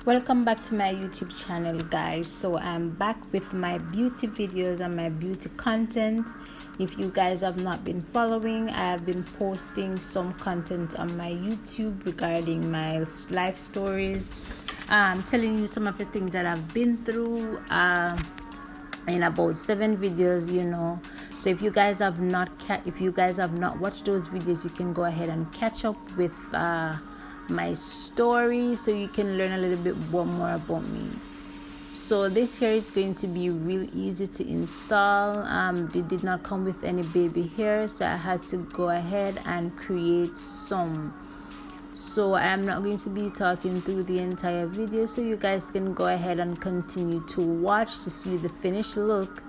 Welcome back to my YouTube channel, guys. So I'm back with my beauty videos and my beauty content. If you guys have not been following, I have been posting some content on my YouTube regarding my life stories, telling you some of the things that I've been through in about 7 videos, so if you guys have not watched those videos, you can go ahead and catch up with my story so you can learn a little bit more about me. So this here is going to be real easy to install. They did not come with any baby hair, so I had to go ahead and create some. So I am not going to be talking through the entire video, so you guys can go ahead and continue to watch to see the finished look.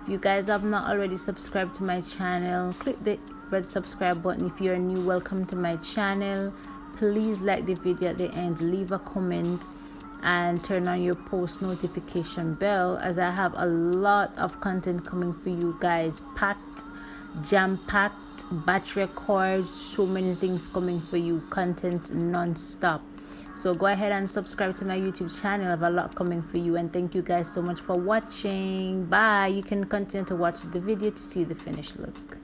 If you guys have not already subscribed to my channel, click the red subscribe button. If you're new, welcome to my channel. Please like the video at the end, leave a comment, and turn on your post notification bell, as I have a lot of content coming for you guys, jam-packed, batch records, so many things coming for you, content non-stop. So go ahead and subscribe to my YouTube channel. I have a lot coming for you, and thank you guys so much for watching. Bye. You can continue to watch the video to see the finished look.